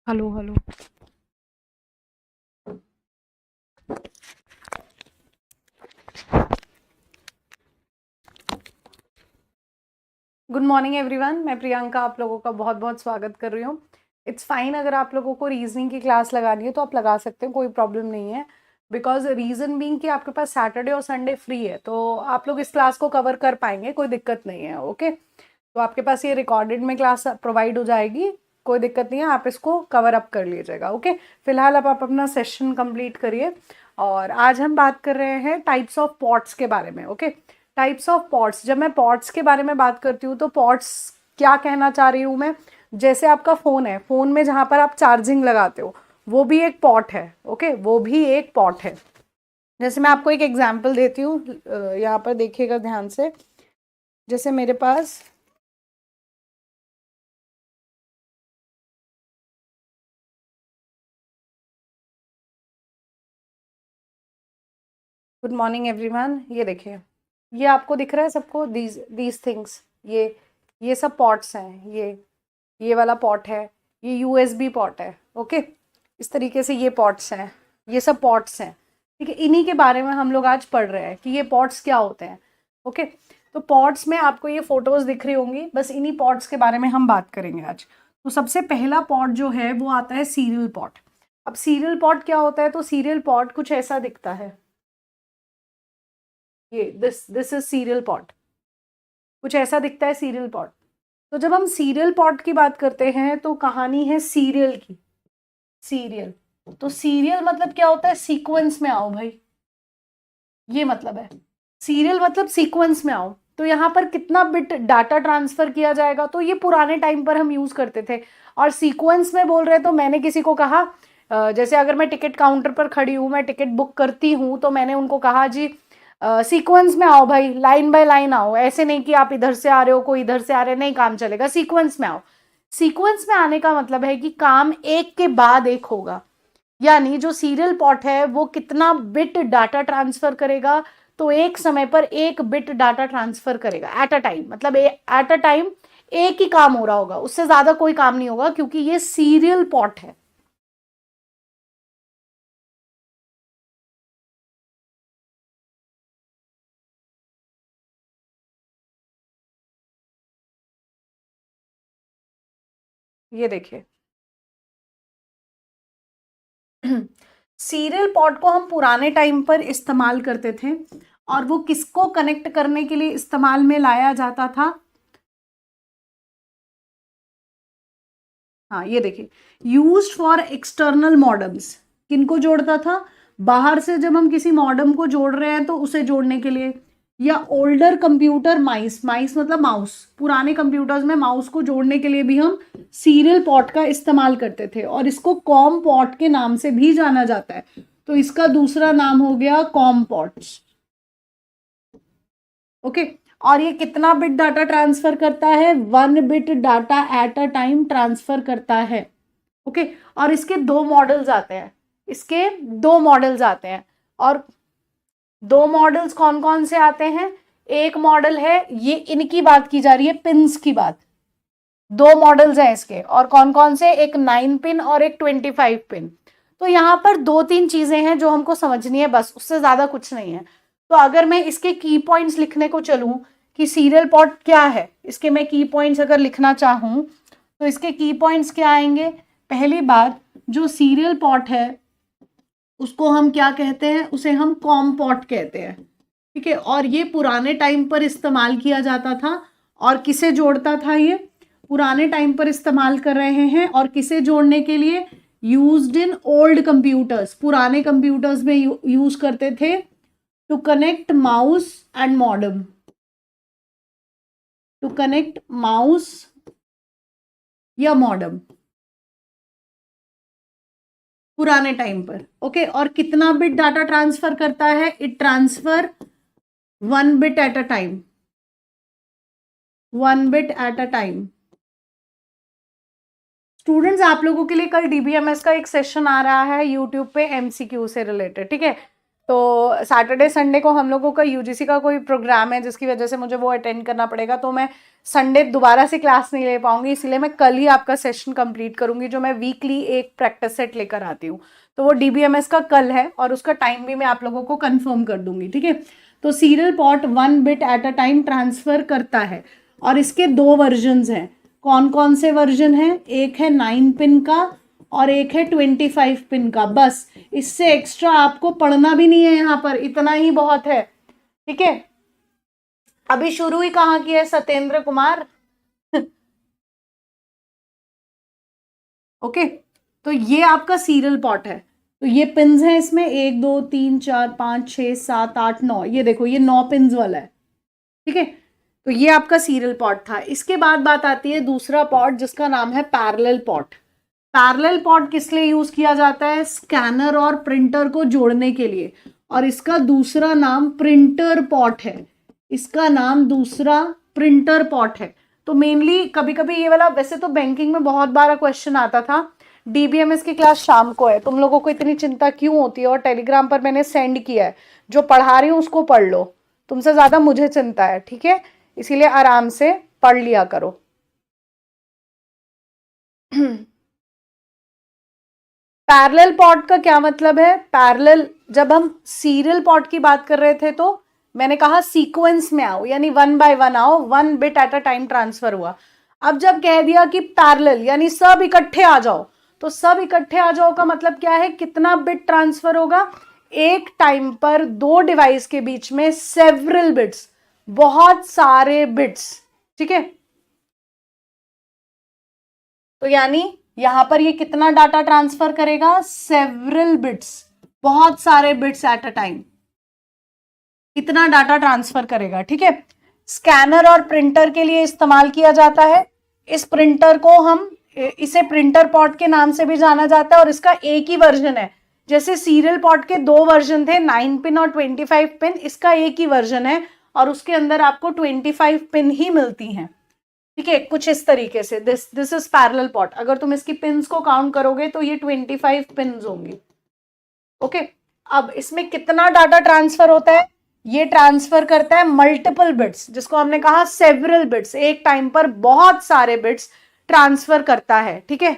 Hello hello. Good morning everyone, मैं प्रियंका आप लोगों का बहुत बहुत स्वागत कर रही हूँ। इट्स फाइन, अगर आप लोगों को रीजनिंग की क्लास लगानी है तो आप लगा सकते हैं, कोई प्रॉब्लम नहीं है। बिकॉज रीजन बीइंग कि आपके पास सैटरडे और संडे फ्री है, तो आप लोग इस क्लास को कवर कर पाएंगे, कोई दिक्कत नहीं है। ओके, तो आपके पास ये रिकॉर्डेड में क्लास प्रोवाइड हो जाएगी, कोई दिक्कत नहीं है, आप इसको कवर अप कर लीजिएगा। ओके, फिलहाल अब आप अपना सेशन कंप्लीट करिए। और आज हम बात कर रहे हैं टाइप्स ऑफ पॉट्स के बारे में। ओके, टाइप्स ऑफ पॉट्स, जब मैं पॉट्स के बारे में बात करती हूँ तो पॉट्स क्या कहना चाह रही हूँ मैं, जैसे आपका फ़ोन है, फ़ोन में जहाँ पर आप चार्जिंग लगाते हो वो भी एक पॉट है। ओके, वो भी एक पॉट है। जैसे मैं आपको एक एग्जांपल देती हूँ, यहाँ पर देखिएगा ध्यान से। जैसे मेरे पास, गुड मॉर्निंग एवरीवन, ये देखिए, ये आपको दिख रहा है सबको, दीज थिंग्स, ये सब पॉट्स हैं। ये वाला पॉट है, ये यूएसबी पॉट है। ओके, इस तरीके से ये पॉट्स हैं, ये सब पॉट्स हैं। ठीक है, इन्हीं के बारे में हम लोग आज पढ़ रहे हैं कि ये पॉट्स क्या होते हैं। ओके, तो पॉट्स में आपको ये फोटोज दिख रही होंगी, बस इन्हीं पॉट्स के बारे में हम बात करेंगे आज। तो सबसे पहला पॉट जो है वो आता है सीरियल पॉट। अब सीरियल पॉट क्या होता है, तो सीरियल पॉट कुछ ऐसा दिखता है, ये दिस इज सीरियल पॉट, कुछ ऐसा दिखता है सीरियल पॉट। तो जब हम सीरियल पॉट की बात करते हैं तो कहानी है सीरियल की। सीरियल, तो सीरियल मतलब क्या होता है, सीक्वेंस में आओ भाई, ये मतलब है। सीरियल मतलब सीक्वेंस में आओ। तो यहाँ पर कितना बिट डाटा ट्रांसफर किया जाएगा, तो ये पुराने टाइम पर हम यूज करते थे। और सीक्वेंस में बोल रहे तो मैंने किसी को कहा, जैसे अगर मैं टिकट काउंटर पर खड़ी हूँ, मैं टिकट बुक करती हूँ, तो मैंने उनको कहा जी सीक्वेंस में आओ भाई, लाइन बाय लाइन आओ, ऐसे नहीं कि आप इधर से आ रहे हो कोई इधर से आ रहे, नहीं काम चलेगा, सीक्वेंस में आओ। सीक्वेंस में आने का मतलब है कि काम एक के बाद एक होगा। यानी जो सीरियल पॉट है वो कितना बिट डाटा ट्रांसफर करेगा, तो एक समय पर एक बिट डाटा ट्रांसफर करेगा एट अ टाइम, मतलब एट अ टाइम एक ही काम हो रहा होगा, उससे ज्यादा कोई काम नहीं होगा, क्योंकि ये सीरियल पॉट है। ये देखिए, सीरियल पॉट को हम पुराने टाइम पर इस्तेमाल करते थे, और वो किसको कनेक्ट करने के लिए इस्तेमाल में लाया जाता था। हाँ, ये देखिए, यूज्ड फॉर एक्सटर्नल मॉडेम्स, किनको जोड़ता था, बाहर से जब हम किसी मॉडेम को जोड़ रहे हैं तो उसे जोड़ने के लिए, या ओल्डर कंप्यूटर माइस, माइस मतलब माउस, पुराने कंप्यूटर्स में माउस को जोड़ने के लिए भी हम सीरियल पॉट का इस्तेमाल करते थे, और इसको कॉम पॉट के नाम से भी जाना जाता है। तो इसका दूसरा नाम हो गया कॉम पॉट्स। ओके, और ये कितना बिट डाटा ट्रांसफर करता है, 1 bit data at a time transfer करता है। ओके, और इसके दो मॉडल्स आते हैं, इसके दो मॉडल्स आते हैं। और दो मॉडल्स कौन कौन से आते हैं, एक मॉडल है, ये इनकी बात की जा रही है, पिंस की बात, दो मॉडल्स हैं इसके, और कौन कौन से, एक 9 पिन और एक 25 पिन। तो यहाँ पर दो तीन चीजें हैं जो हमको समझनी है, बस, उससे ज्यादा कुछ नहीं है। तो अगर मैं इसके की पॉइंट्स लिखने को चलूं कि सीरियल पॉट क्या है, इसके मैं की पॉइंट्स अगर लिखना चाहूं, तो इसके की पॉइंट्स क्या आएंगे। पहली बात, जो सीरियल पॉट है उसको हम क्या कहते हैं, उसे हम कॉम पॉट कहते हैं। ठीक है, और ये पुराने टाइम पर इस्तेमाल किया जाता था, और किसे जोड़ता था ये, पुराने टाइम पर इस्तेमाल कर रहे हैं, और किसे जोड़ने के लिए, यूज्ड इन ओल्ड कंप्यूटर्स, पुराने कंप्यूटर्स में यूज करते थे, to connect mouse and modem, to connect mouse या मॉडेम, पुराने टाइम पर। ओके, और कितना बिट डाटा ट्रांसफर करता है, it transfer 1 bit at a time, 1 bit at a time. Students, आप लोगों के लिए कल डीबीएमएस का एक सेशन आ रहा है यूट्यूब पे, एमसीक्यू से रिलेटेड। ठीक है, तो सैटरडे संडे को हम लोगों का यूजीसी का कोई प्रोग्राम है जिसकी वजह से मुझे वो अटेंड करना पड़ेगा, तो मैं संडे दोबारा से क्लास नहीं ले पाऊंगी, इसलिए मैं कल ही आपका सेशन कंप्लीट करूंगी, जो मैं वीकली एक प्रैक्टिस सेट लेकर आती हूँ। तो वो डीबीएमएस का कल है और उसका टाइम भी मैं आप लोगों को कंफर्म कर दूंगी, ठीक है। तो serial pot 1 bit at a time transfer करता है और इसके 2 वर्जन्स हैं। कौन कौन से वर्जन हैं? एक है 9 पिन का और एक है 25 पिन का। बस इससे एक्स्ट्रा आपको पढ़ना भी नहीं है, यहाँ पर इतना ही बहुत है, ठीक है। अभी शुरू ही कहाँ किया है सत्येंद्र कुमार? ओके, तो ये आपका सीरियल पॉट है। तो ये पिन्स हैं इसमें 1 2 3 4 5 6 7 8 9, ये देखो ये 9 पिन्स वाला है, ठीक है। तो ये आपका सीरियल पॉट था। इसके बाद बात आती है दूसरा पॉट जिसका नाम है पैरेलल पॉट। पैरेलल पॉट किस लिए यूज किया जाता है? स्कैनर और प्रिंटर को जोड़ने के लिए, और इसका दूसरा नाम प्रिंटर पॉट है। इसका नाम दूसरा प्रिंटर पॉट है। तो मेनली कभी कभी ये वाला, वैसे तो बैंकिंग में बहुत बार क्वेश्चन आता था। डीबीएमएस की क्लास शाम को है, तुम लोगों को इतनी चिंता क्यों होती है? और टेलीग्राम पर मैंने सेंड किया है, जो पढ़ा रही हूँ उसको पढ़ लो, तुमसे ज्यादा मुझे चिंता है, ठीक है। इसीलिए आराम से पढ़ लिया करो। पैरेलल पॉट का क्या मतलब है? पैरेलल, जब हम सीरियल पॉट की बात कर रहे थे तो मैंने कहा सीक्वेंस में आओ, यानी 1 बाय 1 आओ, 1 bit at a time transfer हुआ। अब जब कह दिया कि पैरेलल यानी सब इकट्ठे आ जाओ, तो सब इकट्ठे आ जाओ का मतलब क्या है? कितना बिट ट्रांसफर होगा? एक टाइम पर 2 डिवाइस के बीच में सेवरल बिट्स, बहुत सारे बिट्स, ठीक है। तो यानी यहां पर ये कितना डाटा ट्रांसफर करेगा? सेवरल बिट्स, बहुत सारे बिट्स एट अ टाइम, इतना डाटा ट्रांसफर करेगा, ठीक है। स्कैनर और प्रिंटर के लिए इस्तेमाल किया जाता है। इस प्रिंटर को हम, इसे प्रिंटर पॉट के नाम से भी जाना जाता है और इसका एक ही वर्जन है। जैसे सीरियल पॉट के 2 वर्जन थे, 9 पिन और 25 पिन, इसका एक ही वर्जन है और उसके अंदर आपको 25 पिन ही मिलती हैं, ठीक है। कुछ इस तरीके से दिस इज पैरेलल पॉट। अगर तुम इसकी पिन्स को काउंट करोगे तो ये 25 पिन्स होंगी, ओके। अब इसमें कितना डाटा ट्रांसफर होता है? ये ट्रांसफर करता है मल्टीपल बिट्स, जिसको हमने कहा सेवरल बिट्स, एक टाइम पर बहुत सारे बिट्स ट्रांसफर करता है, ठीक है।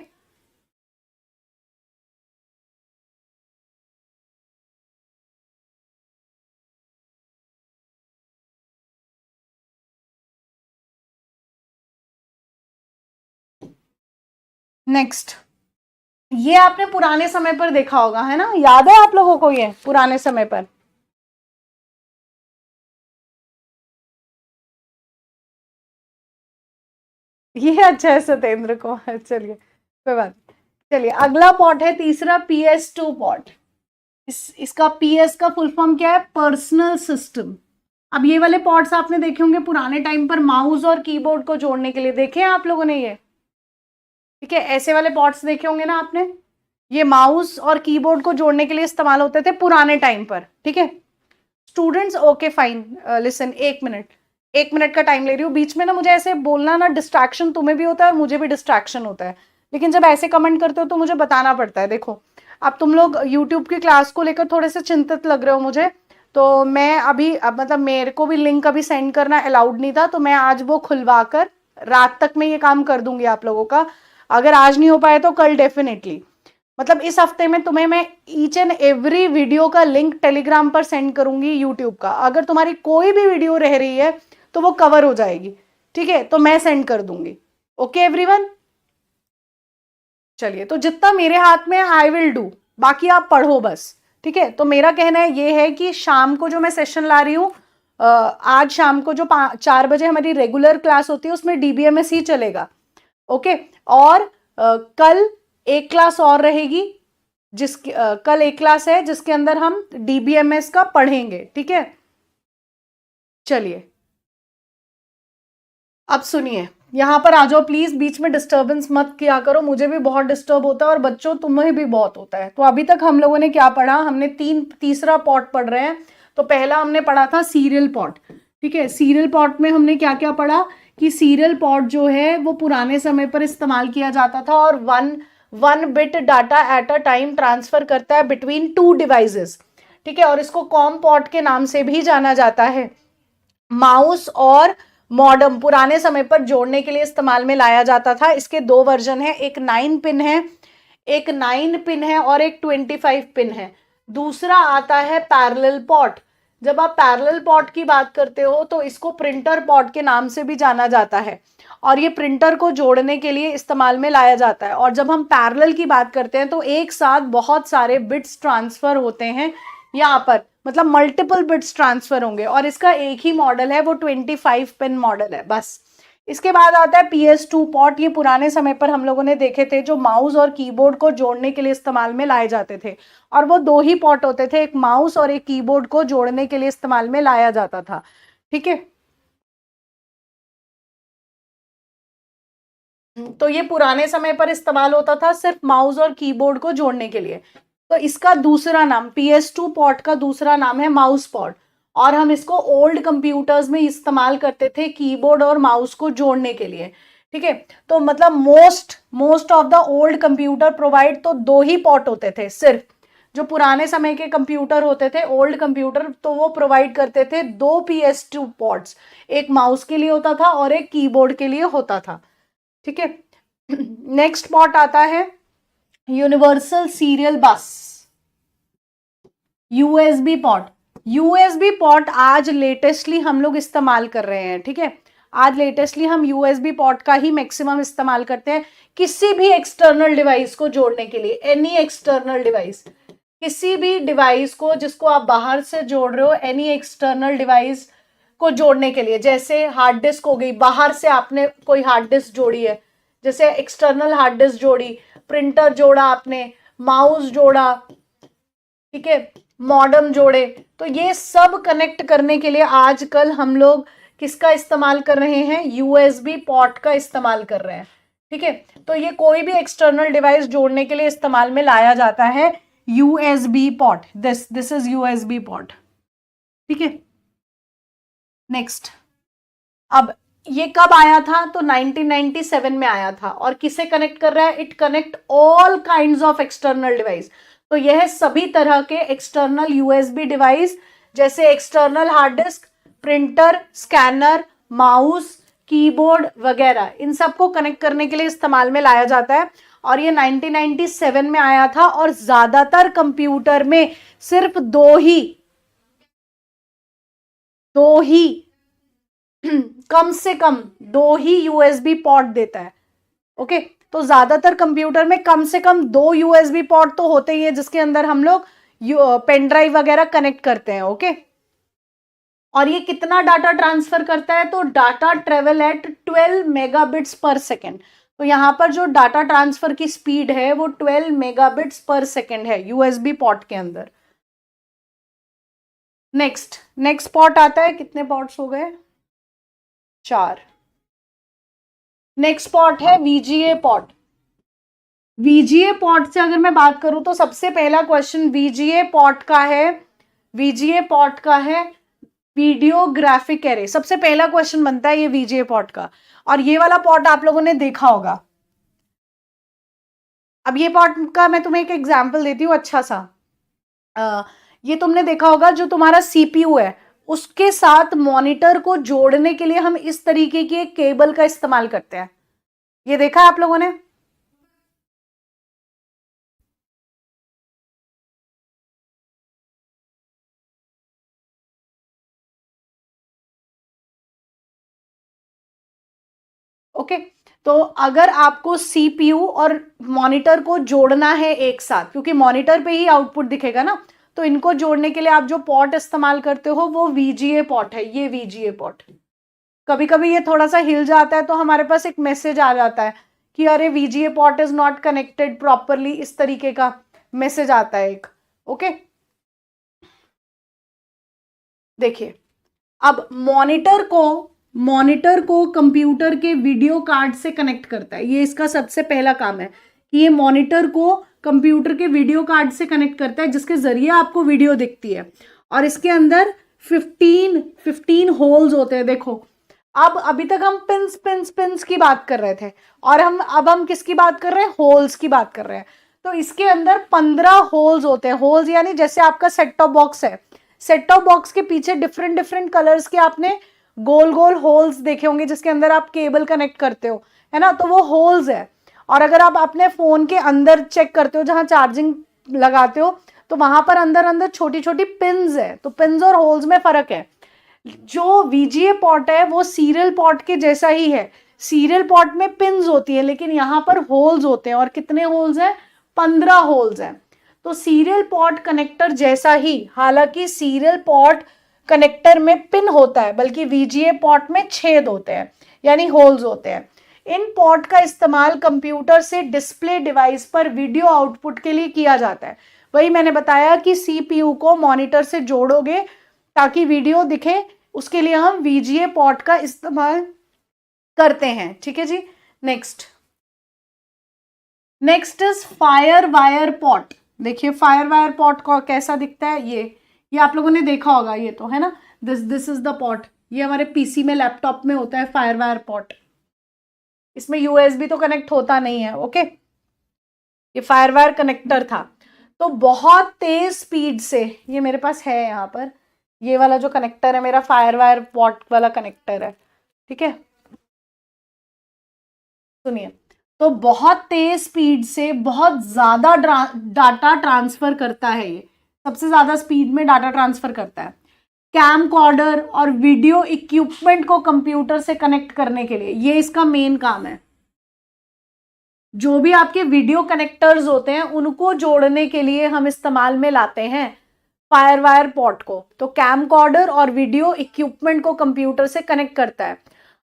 नेक्स्ट, ये आपने पुराने समय पर देखा होगा, है ना? याद है आप लोगों को ये पुराने समय पर? ये अच्छा है सत्येंद्र को, चलिए कोई बात। चलिए अगला पॉट है तीसरा, PS2 पॉट। इसका PS का फुल फॉर्म क्या है? Personal system. अब ये वाले पॉट्स आपने देखे होंगे पुराने टाइम पर, माउस और कीबोर्ड को जोड़ने के लिए। देखे हैं आप लोगों ने ये? ठीक है, ऐसे वाले पॉट्स देखे होंगे ना आपने। ये माउस और कीबोर्ड को जोड़ने के लिए इस्तेमाल होते थे पुराने टाइम पर, ठीक है। Students, okay fine, listen, 1 minute का टाइम ले रही हूँ। बीच में ना मुझे ऐसे बोलना ना, डिस्ट्रैक्शन तुम्हें भी होता है और मुझे भी डिस्ट्रैक्शन होता है, लेकिन जब ऐसे कमेंट करते हो तो मुझे बताना पड़ता है। देखो, अब तुम लोग यूट्यूब की क्लास को लेकर थोड़े से चिंतित लग रहे हो मुझे, तो मैं अभी, अब मतलब मेरे को भी लिंक अभी सेंड करना अलाउड नहीं था, तो मैं आज वो खुलवा कर रात तक में ये काम कर दूंगी आप लोगों का। अगर आज नहीं हो पाए तो कल डेफिनेटली, मतलब इस हफ्ते में तुम्हें मैं ईच एंड एवरी वीडियो का लिंक टेलीग्राम पर सेंड करूंगी यूट्यूब का। अगर तुम्हारी कोई भी वीडियो रह रही है तो वो कवर हो जाएगी, ठीक है, तो मैं सेंड कर दूंगी। ओके एवरीवन, चलिए, तो जितना मेरे हाथ में आई विल डू, बाकी आप पढ़ो बस, ठीक है। तो मेरा कहना ये है कि शाम को जो मैं सेशन ला रही हूँ, आज शाम को जो 4 बजे हमारी रेगुलर क्लास होती है उसमें डीबीएमएस ही चलेगा, ओके। और कल एक क्लास और रहेगी, कल एक क्लास है जिसके अंदर हम डीबीएमएस का पढ़ेंगे, ठीक है। चलिए अब सुनिए, यहां पर आ जाओ प्लीज, बीच में डिस्टरबेंस मत किया करो, मुझे भी बहुत डिस्टर्ब होता है और बच्चों तुम्हें भी बहुत होता है। तो अभी तक हम लोगों ने क्या पढ़ा? हमने तीसरा पॉट पढ़ रहे हैं। तो पहला हमने पढ़ा था सीरियल पॉट, ठीक है। सीरियल पॉट में हमने क्या क्या पढ़ा कि सीरियल पॉट जो है वो पुराने समय पर इस्तेमाल किया जाता था और one bit data at a time transfer करता है बिटवीन 2 डिवाइसेस। ठीक है, और इसको कॉम पॉट के नाम से भी जाना जाता है। माउस और मॉडम पुराने समय पर जोड़ने के लिए इस्तेमाल में लाया जाता था। इसके दो वर्जन है, एक 9 पिन है, एक 9 पिन है और एक 25 पिन है। दूसरा आता है पैरेलल पॉट। जब आप पैरेलल पॉट की बात करते हो तो इसको प्रिंटर पॉट के नाम से भी जाना जाता है, और ये प्रिंटर को जोड़ने के लिए इस्तेमाल में लाया जाता है। और जब हम पैरेलल की बात करते हैं तो एक साथ बहुत सारे बिट्स ट्रांसफर होते हैं यहाँ पर, मतलब मल्टीपल बिट्स ट्रांसफर होंगे, और इसका एक ही मॉडल है, वो 25 पिन मॉडल है बस। इसके बाद आता है PS2 पॉट। ये पुराने समय पर हम लोगों ने देखे थे, जो माउस और कीबोर्ड को जोड़ने के लिए इस्तेमाल में लाए जाते थे, और वो दो ही पॉट होते थे, एक माउस और एक कीबोर्ड को जोड़ने के लिए इस्तेमाल में लाया जाता था। ठीक है, तो ये पुराने समय पर इस्तेमाल होता था सिर्फ माउस और कीबोर्ड को जोड़ने के लिए। तो इसका दूसरा नाम, PS2 पॉट का दूसरा नाम है माउस पॉट, और हम इसको ओल्ड कंप्यूटर्स में इस्तेमाल करते थे कीबोर्ड और माउस को जोड़ने के लिए। ठीक है, तो मतलब most of the old computer provide तो दो ही पॉट होते थे सिर्फ। जो पुराने समय के कंप्यूटर होते थे, ओल्ड कंप्यूटर, तो वो प्रोवाइड करते थे दो PS2 पॉट्स, एक माउस के लिए होता था और एक कीबोर्ड के लिए होता था। ठीक है, नेक्स्ट पॉट आता है यूनिवर्सल सीरियल बस, USB पॉट। USB पॉट आज लेटेस्टली हम लोग इस्तेमाल कर रहे हैं। ठीक है, आज लेटेस्टली हम USB पॉट का ही मैक्सिमम इस्तेमाल करते हैं किसी भी एक्सटर्नल डिवाइस को जोड़ने के लिए। एनी एक्सटर्नल डिवाइस, किसी भी डिवाइस को जिसको आप बाहर से जोड़ रहे हो, एनी एक्सटर्नल डिवाइस को जोड़ने के लिए, जैसे हार्ड डिस्क हो गई, बाहर से आपने कोई हार्ड डिस्क जोड़ी है, जैसे एक्सटर्नल हार्ड डिस्क जोड़ी, प्रिंटर जोड़ा आपने, माउस जोड़ा, ठीक है, मॉडेम जोड़े, तो ये सब कनेक्ट करने के लिए आजकल हम लोग किसका इस्तेमाल कर रहे हैं? USB पॉट का इस्तेमाल कर रहे हैं। ठीक है, तो ये कोई भी एक्सटर्नल डिवाइस जोड़ने के लिए इस्तेमाल में लाया जाता है USB pot. This is USB pot. ठीक है, नेक्स्ट, अब ये कब आया था? तो 1997 में आया था, और किसे कनेक्ट कर रहा है? It connect all kinds of external device. तो यह सभी तरह के एक्सटर्नल USB डिवाइस, जैसे external hard disk, printer, scanner, mouse, keyboard वगैरह, इन सबको कनेक्ट करने के लिए इस्तेमाल में लाया जाता है। और ये 1997 में आया था, और ज्यादातर कंप्यूटर में सिर्फ दो ही कम से कम दो ही USB पोर्ट देता है। ओके, तो ज्यादातर कंप्यूटर में कम से कम दो USB पोर्ट तो होते ही है, जिसके अंदर हम लोग पेन ड्राइव वगैरह कनेक्ट करते हैं। ओके, और ये कितना डाटा ट्रांसफर करता है? तो data travel eight 12 megabits per second. तो यहां पर जो डाटा ट्रांसफर की स्पीड है वो 12 मेगाबिट्स पर सेकेंड है USB पोर्ट के अंदर। नेक्स्ट पोर्ट आता है, कितने पोर्ट्स हो गए? 4। नेक्स्ट पोर्ट है VGA पोर्ट। VGA पोर्ट से अगर मैं बात करूं तो सबसे पहला क्वेश्चन VGA पोर्ट का है, VGA पोर्ट का है वीडियो ग्राफिक एरे। सबसे पहला क्वेश्चन बनता है ये VGA पोर्ट का, और ये वाला पोर्ट आप लोगों ने देखा होगा। अब ये पोर्ट का मैं तुम्हें एक एग्जांपल देती हूँ अच्छा सा। ये तुमने देखा होगा, जो तुम्हारा CPU है उसके साथ मॉनिटर को जोड़ने के लिए हम इस तरीके की एक केबल का इस्तेमाल करते हैं। ये देखा है आप लोगों ने? ओके, तो अगर आपको CPU और मॉनिटर को जोड़ना है एक साथ, क्योंकि मॉनिटर पे ही आउटपुट दिखेगा ना, तो इनको जोड़ने के लिए आप जो पोर्ट इस्तेमाल करते हो वो VGA पोर्ट है। ये VGA पोर्ट, कभी कभी ये थोड़ा सा हिल जाता है तो हमारे पास एक मैसेज आ जाता है कि अरे VGA port is not connected properly, इस तरीके का मैसेज आता है एक। ओके, देखिए, अब मॉनिटर को कंप्यूटर के वीडियो कार्ड से कनेक्ट करता है। ये इसका सबसे पहला काम है कि ये मॉनिटर को कंप्यूटर के वीडियो कार्ड से कनेक्ट करता है, जिसके जरिए आपको वीडियो दिखती है। और इसके अंदर 15 होल्स होते हैं। देखो, अब अभी तक हम पिंस की बात कर रहे थे, और अब हम किसकी बात कर रहे हैं? होल्स की बात कर रहे हैं। तो इसके अंदर 15 होल्स होते हैं। होल्स यानी जैसे आपका सेट टॉप बॉक्स है, सेट टॉप बॉक्स के पीछे डिफरेंट डिफरेंट कलर्स के आपने गोल गोल होल्स देखे होंगे जिसके अंदर आप केबल कनेक्ट करते हो, है ना, तो वो होल्स है। और अगर आप अपने फोन के अंदर चेक करते हो जहां चार्जिंग लगाते हो, तो वहां पर अंदर अंदर छोटी छोटी पिन्स है। तो पिन्स और होल्स में फर्क है। जो वीजीए पॉट है वो सीरियल पॉट के जैसा ही है। सीरियल पॉट में पिन्स होती है, लेकिन यहां पर होल्स होते हैं। और कितने होल्स हैं? 15 होल्स हैं। तो सीरियल पॉट कनेक्टर जैसा ही, हालांकि सीरियल पॉट कनेक्टर में पिन होता है, बल्कि वीजीए पॉट में छेद होते हैं, यानी होल्स होते हैं। इन पॉट का इस्तेमाल कंप्यूटर से डिस्प्ले डिवाइस पर वीडियो आउटपुट के लिए किया जाता है। वही मैंने बताया कि सीपीयू को मॉनिटर से जोड़ोगे ताकि वीडियो दिखे, उसके लिए हम वीजीए पॉट का इस्तेमाल करते हैं। ठीक है जी। Next is fire wire pot. देखिए फायर वायर पॉट को कैसा दिखता है, ये आप लोगों ने देखा होगा, ये तो है ना, दिस इज द पॉट। ये हमारे पीसी में, लैपटॉप में होता है फायर वायर पॉट। इसमें यूएसबी तो कनेक्ट होता नहीं है। ओके, ये फायर वायर कनेक्टर था। तो बहुत तेज स्पीड से, ये मेरे पास है यहाँ पर, ये वाला जो कनेक्टर है मेरा फायर वायर पॉट वाला कनेक्टर है। ठीक है, सुनिए, तो बहुत तेज स्पीड से बहुत ज्यादा डाटा ट्रांसफर करता है। ये सबसे ज्यादा स्पीड में डाटा ट्रांसफर करता है। कैमकॉर्डर और वीडियो इक्विपमेंट को कंप्यूटर से कनेक्ट करने के लिए ये इसका मेन काम है। जो भी आपके वीडियो कनेक्टर्स होते हैं उनको जोड़ने के लिए हम इस्तेमाल में लाते हैं फायर वायर पॉट को। तो कैमकॉर्डर और वीडियो इक्विपमेंट को कंप्यूटर से कनेक्ट करता है।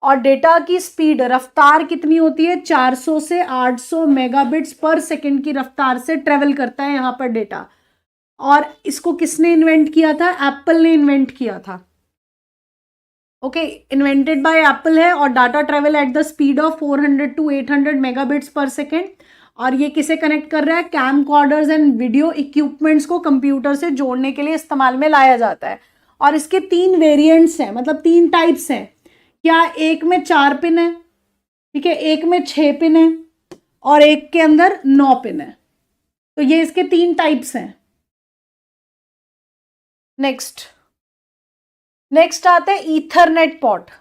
और डेटा की स्पीड, रफ्तार कितनी होती है? 400 से 800 मेगाबिट्स पर सेकंड की रफ्तार से ट्रेवल करता है यहाँ पर डेटा। और इसको किसने इन्वेंट किया था? एप्पल ने इन्वेंट किया था। ओके, इन्वेंटेड बाय एप्पल है। और data travel at the speed of 400 to 800 megabits per second. और ये किसे कनेक्ट कर रहा है? कैमकॉर्डर्स एंड वीडियो इक्विपमेंट्स को कंप्यूटर से जोड़ने के लिए इस्तेमाल में लाया जाता है। और इसके 3 वेरिएंट्स हैं, मतलब 3 टाइप्स हैं। क्या एक में 4 पिन है, ठीक है, एक में 6 पिन है, और एक के अंदर 9 पिन है। तो ये इसके 3 टाइप्स हैं। नेक्स्ट आते हैं ईथरनेट पॉट।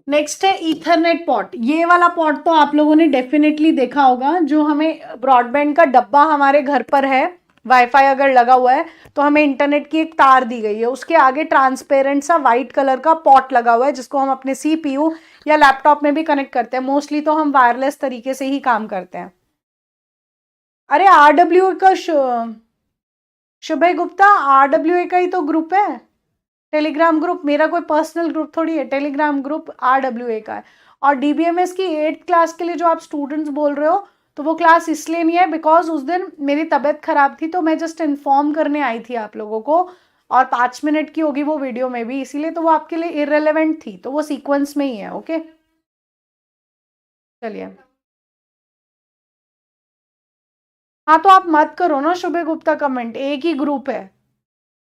नेक्स्ट है ईथरनेट पॉट। ये वाला पॉट तो आप लोगों ने डेफिनेटली देखा होगा। जो हमें ब्रॉडबैंड का डब्बा हमारे घर पर है, वाईफाई अगर लगा हुआ है तो हमें इंटरनेट की एक तार दी गई है, उसके आगे ट्रांसपेरेंट सा वाइट कलर का पॉट लगा हुआ है जिसको हम अपने सीपीयू या लैपटॉप में भी कनेक्ट करते हैं। मोस्टली तो हम वायरलेस तरीके से ही काम करते हैं। अरे आरडब्ल्यू का शुभय गुप्ता, आरडब्ल्यू का ही तो ग्रुप है, टेलीग्राम ग्रुप। मेरा कोई पर्सनल ग्रुप थोड़ी है, टेलीग्राम ग्रुप आरडब्ल्यूए का है। और डीबीएमएस की 8th क्लास के लिए जो आप स्टूडेंट्स बोल रहे हो, तो वो क्लास इसलिए नहीं है बिकॉज उस दिन मेरी तबीयत खराब थी, तो मैं जस्ट इन्फॉर्म करने आई थी आप लोगों को। और 5 मिनट की होगी वो वीडियो में भी, इसीलिए तो वो आपके लिए इररेलेवेंट थी, तो वो सीक्वेंस में ही है। ओके, चलिए। हाँ, तो आप मत करो ना शुभे गुप्ता कमेंट, एक ही ग्रुप है।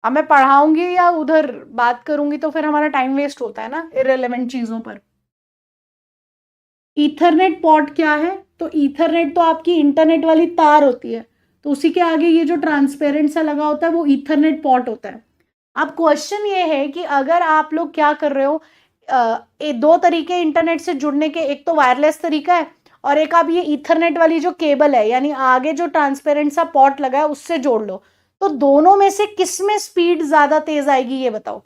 अब मैं पढ़ाऊंगी या उधर बात करूंगी तो फिर हमारा टाइम वेस्ट होता है ना इररेलेवेंट चीजों पर। ईथरनेट पॉट क्या है? तो ईथरनेट तो आपकी इंटरनेट वाली तार होती है, तो उसी के आगे ये जो ट्रांसपेरेंट सा लगा होता है वो ईथरनेट पॉट होता है। अब क्वेश्चन ये है कि अगर आप लोग क्या कर रहे हो, 2 तरीके इंटरनेट से जुड़ने के, एक तो वायरलेस तरीका है और एक आप ये ईथरनेट वाली जो केबल है, यानी आगे जो ट्रांसपेरेंट सा पॉट लगा है उससे जोड़ लो। तो दोनों में से किस में स्पीड ज्यादा तेज आएगी ये बताओ।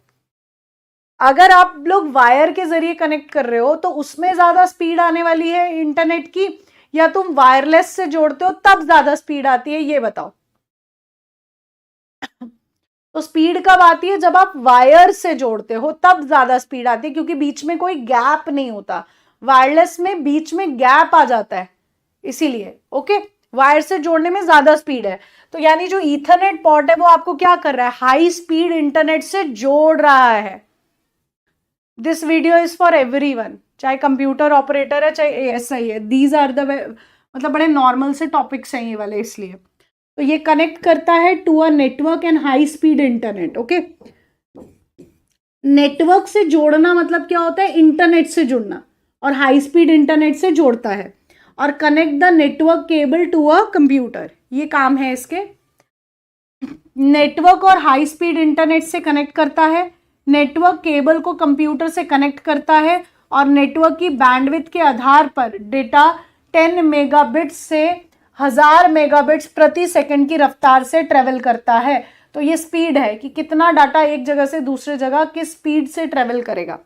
अगर आप लोग वायर के जरिए कनेक्ट कर रहे हो तो उसमें ज्यादा स्पीड आने वाली है इंटरनेट की, या तुम वायरलेस से जोड़ते हो तब ज्यादा स्पीड आती है ये बताओ। तो स्पीड कब आती है? जब आप वायर से जोड़ते हो तब ज्यादा स्पीड आती है, क्योंकि बीच में कोई गैप नहीं होता। वायरलेस में बीच में गैप आ जाता है, इसीलिए। ओके, वायर से जोड़ने में ज्यादा स्पीड है। तो यानी जो ईथरनेट पॉट है वो आपको क्या कर रहा है? हाई स्पीड इंटरनेट से जोड़ रहा है। This video is for everyone, चाहे कंप्यूटर ऑपरेटर है चाहे एएसआई है। दीज आर द, मतलब बड़े नॉर्मल से टॉपिक्स हैं ये वाले, इसलिए। तो ये कनेक्ट करता है to a network and high speed internet. Okay, network से जोड़ना मतलब क्या होता है, इंटरनेट से जुड़ना, और हाई स्पीड इंटरनेट से जोड़ता है। और connect the network cable to a computer, ये काम है इसके। नेटवर्क और हाई स्पीड इंटरनेट से कनेक्ट करता है, नेटवर्क केबल को कंप्यूटर से कनेक्ट करता है, और नेटवर्क की बैंडविड्थ के आधार पर डेटा 10 मेगाबिट्स से 1000 मेगाबिट्स प्रति सेकंड की रफ्तार से ट्रेवल करता है। तो ये स्पीड है कि कितना डाटा एक जगह से दूसरे जगह किस स्पीड से ट्रेवल करेगा।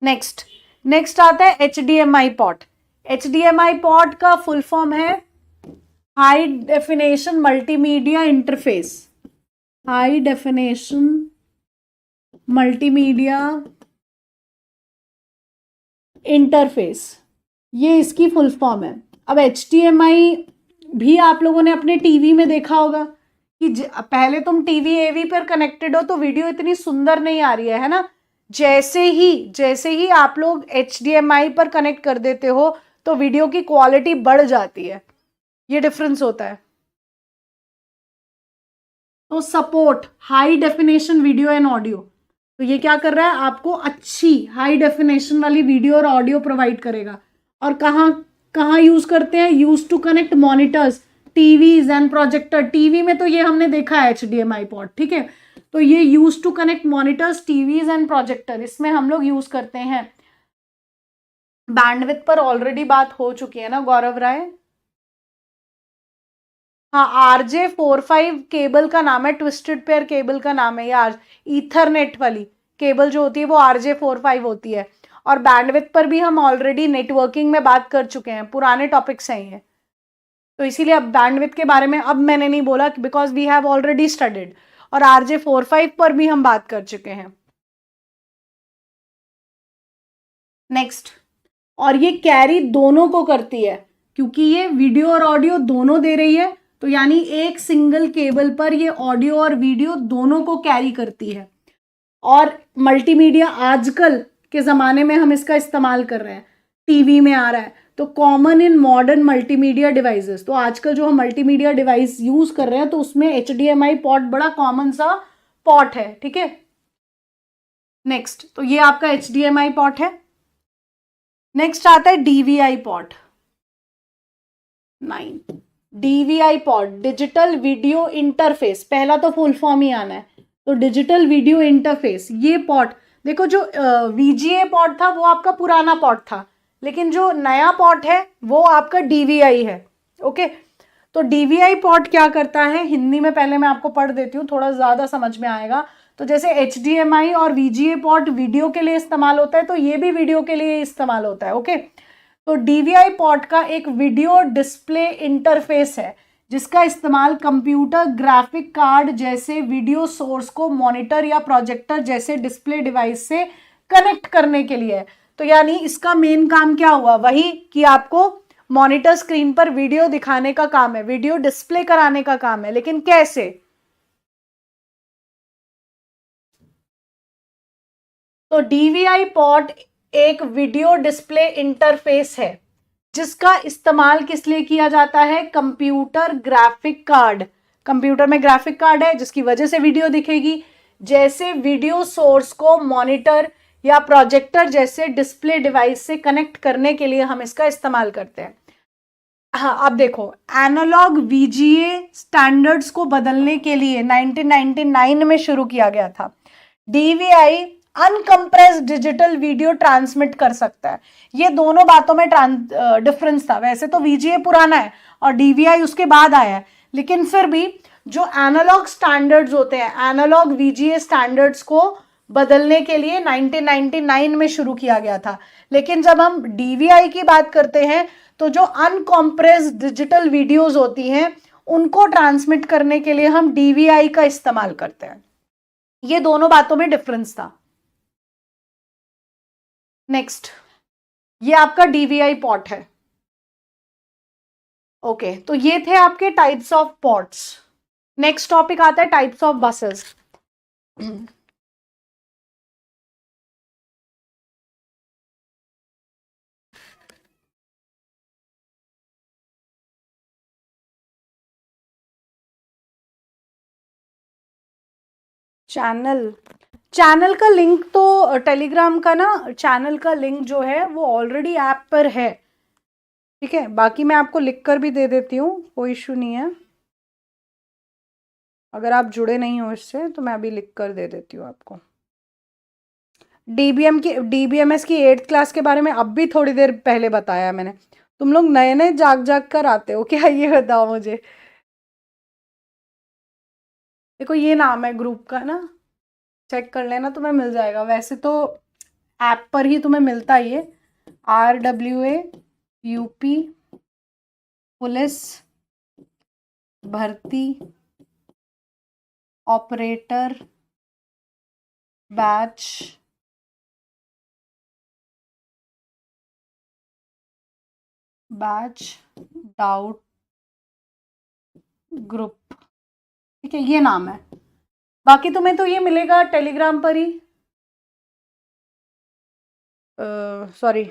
नेक्स्ट नेक्स्ट आता है HDMI पोर्ट। HDMI पोर्ट का फुल फॉर्म है high definition multimedia interface. High definition multimedia interface, ये इसकी फुल फॉर्म है। अब HDMI भी आप लोगों ने अपने टीवी में देखा होगा कि पहले तुम टीवी एवी पर कनेक्टेड हो तो वीडियो इतनी सुंदर नहीं आ रही है ना। जैसे ही आप लोग HDMI पर कनेक्ट कर देते हो तो वीडियो की क्वालिटी बढ़ जाती है, ये डिफरेंस होता है। तो support high definition video and audio, तो ये क्या कर रहा है, आपको अच्छी हाई डेफिनेशन वाली वीडियो और ऑडियो प्रोवाइड करेगा। और कहाँ कहाँ यूज करते हैं, use to connect monitors, TVs and projector. TV में तो ये हमने देखा है HDMI पोर्ट, ठीक है। तो ये use to connect monitors, TVs and projector, इसमें हम लोग यूज करते हैं। बैंडविड्थ पर ऑलरेडी बात हो चुकी है ना गौरव राय। हाँ, RJ45 केबल का नाम है, ट्विस्टेड पेयर केबल का नाम है यार। ईथरनेट वाली केबल जो होती है वो RJ45 होती है। और बैंडविड्थ पर भी हम ऑलरेडी नेटवर्किंग में बात कर चुके हैं, पुराने टॉपिक्स हैं ये, तो इसीलिए अब बैंडविड्थ के बारे में अब मैंने नहीं बोला because we have already studied. और RJ45 पर भी हम बात कर चुके हैं। नेक्स्ट, और ये कैरी दोनों को करती है क्योंकि ये वीडियो और ऑडियो दोनों दे रही है, तो यानी एक सिंगल केबल पर ये ऑडियो और वीडियो दोनों को कैरी करती है। और मल्टीमीडिया आजकल के ज़माने में हम इसका इस्तेमाल कर रहे हैं, टीवी में आ रहा है, तो common in modern multimedia devices. तो आजकल जो हम मल्टीमीडिया डिवाइस यूज कर रहे हैं तो उसमें HDMI पोर्ट बड़ा कॉमन सा पोर्ट है, ठीक है। नेक्स्ट, तो ये आपका HDMI पोर्ट है। नेक्स्ट आता है DVI port 9। DVI port digital video interface, पहला तो फुल फॉर्म ही आना है, तो डिजिटल वीडियो इंटरफेस। ये पोर्ट देखो, जो VGA पोर्ट था वो आपका पुराना पोर्ट था, लेकिन जो नया पोर्ट है वो आपका DVI है। ओके, तो DVI पोर्ट क्या करता है, हिंदी में पहले मैं आपको पढ़ देती हूँ, थोड़ा ज़्यादा समझ में आएगा। तो जैसे HDMI और VGA पोर्ट वीडियो के लिए इस्तेमाल होता है, तो ये भी वीडियो के लिए इस्तेमाल होता है। ओके, तो DVI पोर्ट का एक वीडियो डिस्प्ले इंटरफेस है जिसका इस्तेमाल कंप्यूटर ग्राफिक कार्ड जैसे वीडियो सोर्स को मॉनिटर या प्रोजेक्टर जैसे डिस्प्ले डिवाइस से कनेक्ट करने के लिए है। तो यानी इसका मेन काम क्या हुआ, वही कि आपको मॉनिटर स्क्रीन पर वीडियो दिखाने का काम है, वीडियो डिस्प्ले कराने का काम है, लेकिन कैसे। तो DVI पोर्ट एक वीडियो डिस्प्ले इंटरफेस है जिसका इस्तेमाल किस लिए किया जाता है, कंप्यूटर ग्राफिक कार्ड। कंप्यूटर में ग्राफिक कार्ड है जिसकी वजह से वीडियो दिखेगी, जैसे वीडियो सोर्स को मॉनिटर या प्रोजेक्टर जैसे डिस्प्ले डिवाइस से कनेक्ट करने के लिए हम इसका इस्तेमाल करते हैं। हाँ, अब देखो, एनालॉग VGA स्टैंडर्ड्स को बदलने के लिए 1999 में शुरू किया गया था। DVI uncompressed digital video transmit कर सकता है। ये दोनों बातों में डिफरेंस था। वैसे तो VGA पुराना है और DVI उसके बाद आया है, लेकिन फिर भी जो एनालॉग स्टैंडर्ड्स होते हैं, एनालॉग VGA स्टैंडर्ड्स को बदलने के लिए 1999 में शुरू किया गया था। लेकिन जब हम DVI की बात करते हैं तो जो अनकॉम्प्रेस्ड डिजिटल वीडियोस होती हैं उनको ट्रांसमिट करने के लिए हम DVI का इस्तेमाल करते हैं। ये दोनों बातों में डिफरेंस था। नेक्स्ट, ये आपका DVI पोर्ट है। ओके, तो ये थे आपके types of ports. Next topic आता है types of buses. Channel channel का लिंक तो टेलीग्राम का ना, चैनल का लिंक जो है वो ऑलरेडी ऐप पर है, ठीक है। बाकी मैं आपको लिख कर भी दे देती हूँ, कोई इशू नहीं है। अगर आप जुड़े नहीं हो इससे तो मैं अभी लिख कर दे देती हूँ आपको। डीबीएमएस की 8th क्लास के बारे में अब भी थोड़ी देर पहले बताया मैंने। तुम लोग नए नए जाग जाग कर आते हो क्या, ये बताओ मुझे। देखो ये नाम है ग्रुप का ना, चेक कर लेना, तुम्हें मिल जाएगा। वैसे तो ऐप पर ही तुम्हें मिलता ही है। RWA यूपी पुलिस भर्ती ऑपरेटर बैच डाउट ग्रुप, ठीक है, ये नाम है। बाकी तुम्हें तो ये मिलेगा टेलीग्राम पर ही, सॉरी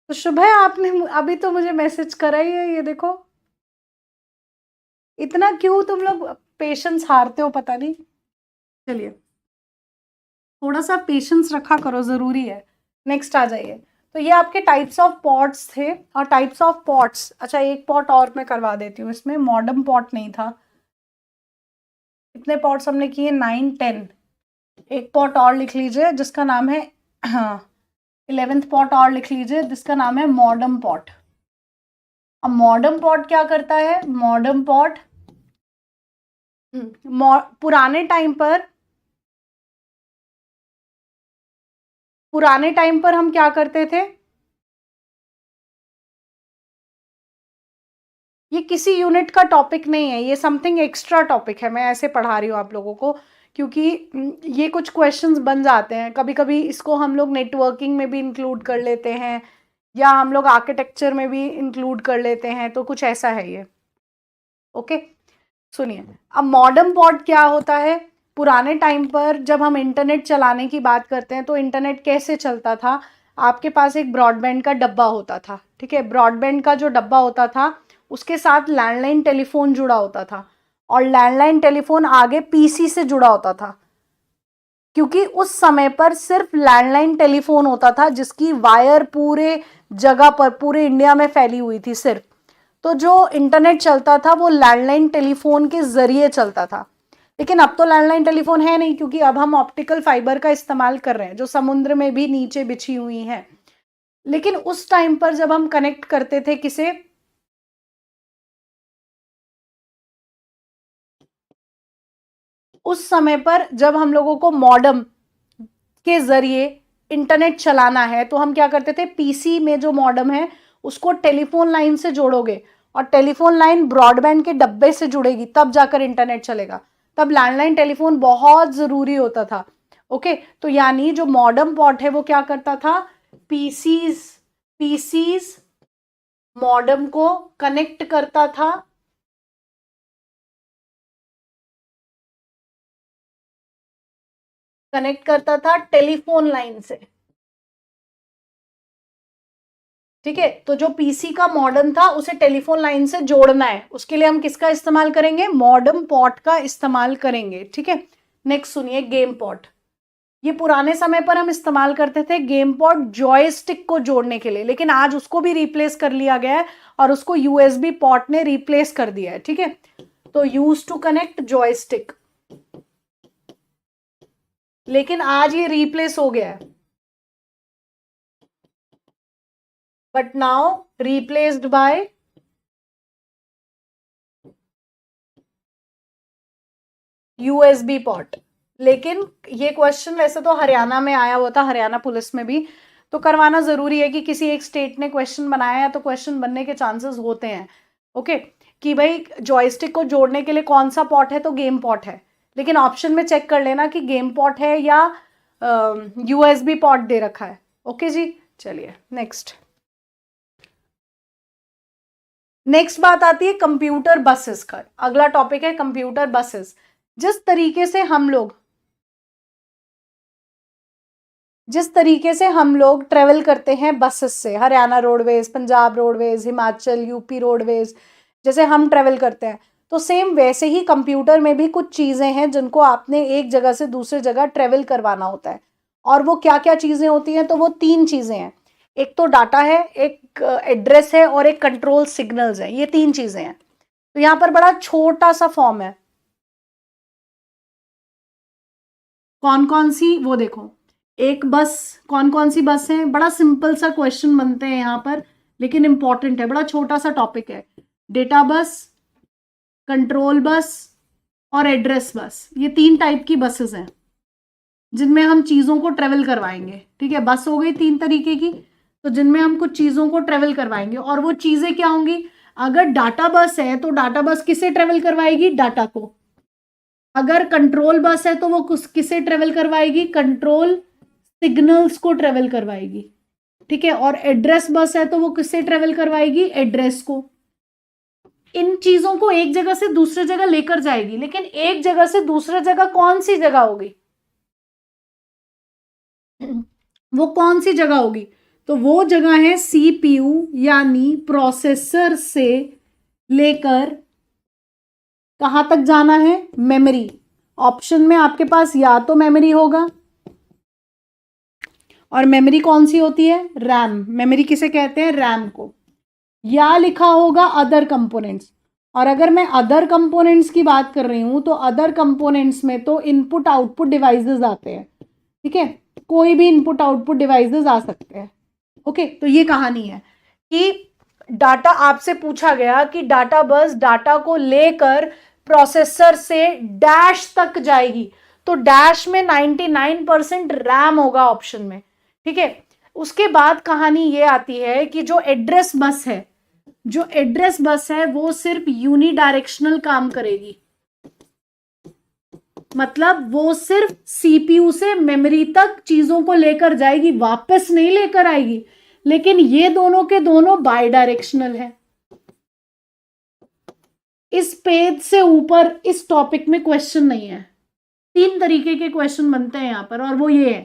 तो शुभ है, आपने अभी तो मुझे मैसेज करा ही है, ये देखो। इतना क्यों तुम लोग पेशेंस हारते हो, पता नहीं। चलिए थोड़ा सा पेशेंस रखा करो, जरूरी है। नेक्स्ट आ जाइए। तो ये आपके टाइप्स ऑफ पॉट्स थे, और टाइप्स ऑफ पॉट्स, अच्छा एक पॉट और मैं करवा देती हूँ इसमें, मॉडर्न पॉट नहीं था। कितने पॉट्स हमने किए, 9 10। एक पॉट और लिख लीजिए जिसका नाम है, हाँ 11th पॉट और लिख लीजिए जिसका नाम है मॉडर्न पॉट। अब मॉडर्न पॉट क्या करता है, मॉडर्न पॉट पुराने टाइम पर हम क्या करते थे, ये किसी यूनिट का टॉपिक नहीं है, ये समथिंग एक्स्ट्रा टॉपिक है, मैं ऐसे पढ़ा रही हूँ आप लोगों को, क्योंकि ये कुछ क्वेश्चंस बन जाते हैं कभी कभी। इसको हम लोग नेटवर्किंग में भी इंक्लूड कर लेते हैं, या हम लोग आर्किटेक्चर में भी इंक्लूड कर लेते हैं, तो कुछ ऐसा है ये। ओके सुनिए, अब मॉडर्न पॉट क्या होता है। पुराने टाइम पर जब हम इंटरनेट चलाने की बात करते हैं तो इंटरनेट कैसे चलता था, आपके पास एक ब्रॉडबैंड का डब्बा होता था, ठीक है। ब्रॉडबैंड का जो डब्बा होता था उसके साथ लैंडलाइन टेलीफोन जुड़ा होता था, और लैंडलाइन टेलीफोन आगे पीसी से जुड़ा होता था, क्योंकि उस समय पर सिर्फ लैंडलाइन टेलीफोन होता था जिसकी वायर पूरे जगह पर, पूरे इंडिया में फैली हुई थी सिर्फ। तो जो इंटरनेट चलता था वो लैंडलाइन टेलीफोन के जरिए चलता था। लेकिन अब तो लैंडलाइन टेलीफोन है नहीं, क्योंकि अब हम ऑप्टिकल फाइबर का इस्तेमाल कर रहे हैं जो समुद्र में भी नीचे बिछी हुई है। लेकिन उस टाइम पर जब हम कनेक्ट करते थे किसे, उस समय पर जब हम लोगों को मॉडेम के जरिए इंटरनेट चलाना है तो हम क्या करते थे, पीसी में जो मॉडेम है उसको टेलीफोन लाइन से जोड़ोगे, और टेलीफोन लाइन ब्रॉडबैंड के डब्बे से जुड़ेगी, तब जाकर इंटरनेट चलेगा। तब लैंडलाइन टेलीफोन बहुत जरूरी होता था। ओके, तो यानी जो मॉडेम पॉट है वो क्या करता था, पीसीज मॉडेम को कनेक्ट करता था, टेलीफोन लाइन से, ठीक है। तो जो पीसी का मॉडेम था उसे टेलीफोन लाइन से जोड़ना है, उसके लिए हम किसका इस्तेमाल करेंगे, मॉडेम पॉट का इस्तेमाल करेंगे, ठीक है। नेक्स्ट सुनिए, गेम पॉट। ये पुराने समय पर हम इस्तेमाल करते थे गेम पॉट जॉयस्टिक को जोड़ने के लिए, लेकिन आज उसको भी रिप्लेस कर लिया गया है और उसको यूएसबी पॉट ने रिप्लेस कर दिया है, ठीक है। तो यूज टू कनेक्ट जॉयस्टिक, लेकिन आज ये रिप्लेस हो गया है, but now replaced by USB pot. लेकिन ये क्वेश्चन वैसे तो हरियाणा में आया हुआ था, हरियाणा पुलिस में भी, तो करवाना जरूरी है कि किसी एक स्टेट ने क्वेश्चन बनाया है तो क्वेश्चन बनने के चांसेस होते हैं। ओके, कि भाई जॉयस्टिक को जोड़ने के लिए कौन सा पॉट है, तो गेम पॉट है। लेकिन ऑप्शन में चेक कर लेना कि गेम पॉट है या यूएसबी पॉट दे रखा है। ओके जी, चलिए नेक्स्ट। नेक्स्ट बात आती है कंप्यूटर बसेस का, अगला टॉपिक है कंप्यूटर बसेस। जिस तरीके से हम लोग जिस तरीके से हम लोग ट्रेवल करते हैं बसेस से, Haryana roadways, Punjab roadways, Himachal UP roadways, जैसे हम ट्रेवल करते हैं, तो सेम वैसे ही कंप्यूटर में भी कुछ चीज़ें हैं जिनको आपने एक जगह से दूसरे जगह ट्रेवल करवाना होता है। और वो क्या क्या चीज़ें होती हैं, तो वो 3 चीज़ें हैं। एक तो डाटा है, एक एड्रेस है और एक कंट्रोल सिग्नल्स है। ये 3 चीज़ें हैं। तो यहाँ पर बड़ा छोटा सा फॉर्म है। कौन कौन सी, वो देखो, एक बस, कौन कौन सी बस है, बड़ा सिंपल सा क्वेश्चन बनते हैं यहाँ पर, लेकिन इंपॉर्टेंट है, बड़ा छोटा सा टॉपिक है। डेटा बस, कंट्रोल बस और एड्रेस बस, ये 3 टाइप की बसेस हैं जिनमें हम चीजों को ट्रेवल करवाएंगे। ठीक है, बस हो गई 3 तरीके की, तो जिनमें हम कुछ चीजों को ट्रेवल करवाएंगे। और वो चीजें क्या होंगी, अगर डाटा बस है तो डाटा बस किसे ट्रेवल करवाएगी, डाटा को। अगर कंट्रोल बस है तो वो किसे ट्रेवल करवाएगी, कंट्रोल सिग्नल्स को ट्रेवल करवाएगी। ठीक है, और एड्रेस बस है तो वो किससे ट्रेवल करवाएगी, एड्रेस को। इन चीजों को एक जगह से दूसरे जगह लेकर जाएगी, लेकिन एक जगह से दूसरे जगह कौन सी जगह होगी, वो कौन सी जगह होगी, तो वो जगह है सीपीयू, यानी प्रोसेसर से लेकर कहां तक जाना है, मेमोरी। ऑप्शन में आपके पास या तो मेमोरी होगा, और मेमोरी कौन सी होती है, रैम। मेमोरी किसे कहते हैं, रैम को। या लिखा होगा अदर कंपोनेंट्स। और अगर मैं अदर कंपोनेंट्स की बात कर रही हूं तो अदर कंपोनेंट्स में तो इनपुट आउटपुट डिवाइसेस आते हैं। ठीक है, कोई भी इनपुट आउटपुट डिवाइसेस आ सकते हैं। ओके, तो ये कहानी है कि डाटा आपसे पूछा गया कि डाटा बस डाटा को लेकर प्रोसेसर से डैश तक जाएगी, तो डैश में 99% रैम होगा ऑप्शन में। ठीक है, उसके बाद कहानी ये आती है कि जो एड्रेस बस है, जो एड्रेस बस है वो सिर्फ यूनिडायरेक्शनल काम करेगी। मतलब वो सिर्फ सीपीयू से मेमोरी तक चीजों को लेकर जाएगी, वापस नहीं लेकर आएगी। लेकिन ये दोनों के दोनों बाई डायरेक्शनल है। इस पेज से ऊपर इस टॉपिक में क्वेश्चन नहीं है। 3 तरीके के क्वेश्चन बनते हैं यहां पर, और वो ये है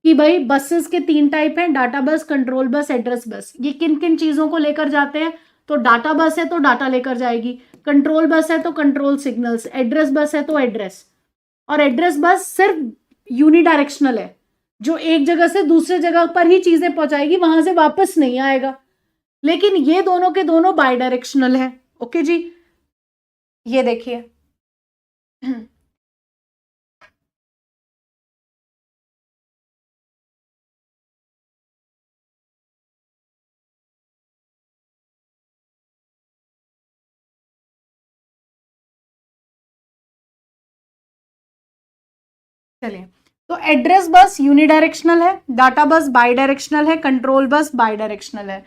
कि भाई बसेस के 3 टाइप हैं, डाटा बस, कंट्रोल बस, एड्रेस बस। ये किन किन चीजों को लेकर जाते हैं, तो डाटा बस है तो डाटा लेकर जाएगी, कंट्रोल बस है तो कंट्रोल सिग्नल्स, एड्रेस बस है तो एड्रेस। और एड्रेस बस सिर्फ यूनिडायरेक्शनल है, जो एक जगह से दूसरे जगह पर ही चीजें पहुंचाएगी, वहां से वापस नहीं आएगा। लेकिन ये दोनों के दोनों बाई डायरेक्शनल है। ओके जी, ये देखिए चलिए, तो एड्रेस बस यूनिडायरेक्शनल है, डाटा बस बाई डायरेक्शनल है, कंट्रोल बस बाई डायरेक्शनल है।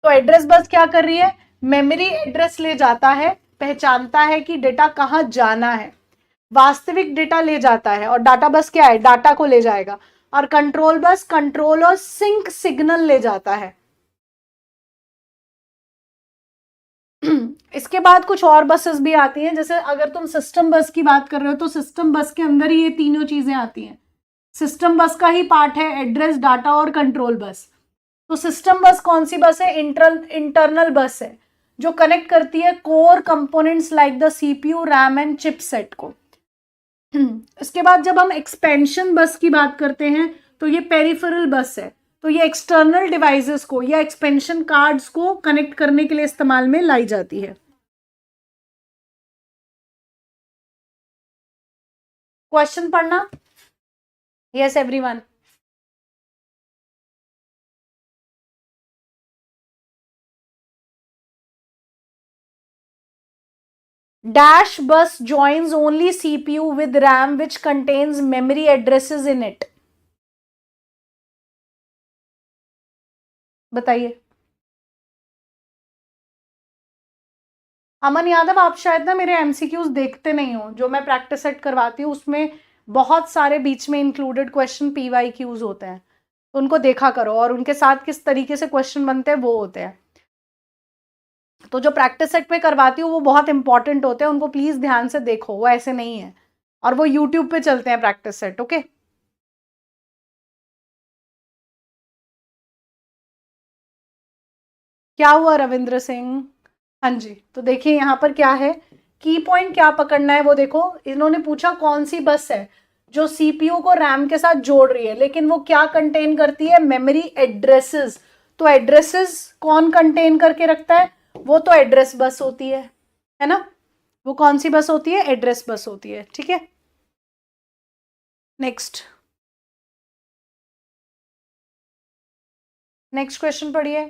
तो एड्रेस बस क्या कर रही है, मेमोरी एड्रेस ले जाता है, पहचानता है कि डेटा कहां जाना है, वास्तविक डेटा ले जाता है। और डाटा बस क्या है, डाटा को ले जाएगा। और कंट्रोल बस कंट्रोल और सिंक सिग्नल ले जाता है। इसके बाद कुछ और बसेस भी आती हैं, जैसे अगर तुम सिस्टम बस की बात कर रहे हो तो सिस्टम बस के अंदर ही ये तीनों चीजें आती हैं। सिस्टम बस का ही पार्ट है एड्रेस, डाटा और कंट्रोल बस। तो सिस्टम बस कौन सी बस है, इंटरनल बस है, जो कनेक्ट करती है core components like the CPU, RAM and chipset को। इसके बाद जब हम एक्सपेंशन बस की बात करते हैं तो ये पेरिफेरल बस है, तो ये एक्सटर्नल डिवाइसेस को या एक्सपेंशन कार्ड्स को कनेक्ट करने के लिए इस्तेमाल में लाई जाती है। क्वेश्चन पढ़ना, yes everyone. Dash bus joins only CPU with RAM which contains memory addresses in it. बताइए। अमन यादव, आप शायद ना मेरे एमसीक्यूज देखते नहीं हो, जो मैं प्रैक्टिस सेट करवाती हूँ उसमें बहुत सारे बीच में इंक्लूडेड क्वेश्चन पीवाई क्यूज होते हैं, तो उनको देखा करो, और उनके साथ किस तरीके से क्वेश्चन बनते हैं वो होते हैं। तो जो प्रैक्टिस सेट में करवाती हूँ वो बहुत इंपॉर्टेंट होते हैं, उनको प्लीज ध्यान से देखो, वो ऐसे नहीं है। और वो यूट्यूब पे चलते हैं प्रैक्टिस सेट। ओके। क्या हुआ रविंद्र सिंह? हाँ जी, तो देखिए यहाँ पर क्या है, की पॉइंट क्या पकड़ना है वो देखो। इन्होंने पूछा कौन सी बस है जो सीपीयू को रैम के साथ जोड़ रही है, लेकिन वो क्या कंटेन करती है, मेमोरी एड्रेसेस। तो एड्रेसेस कौन कंटेन करके रखता है, वो तो एड्रेस बस होती है ना। वो कौन सी बस होती है, एड्रेस बस होती है, ठीक है। नेक्स्ट नेक्स्ट क्वेश्चन पढ़िए।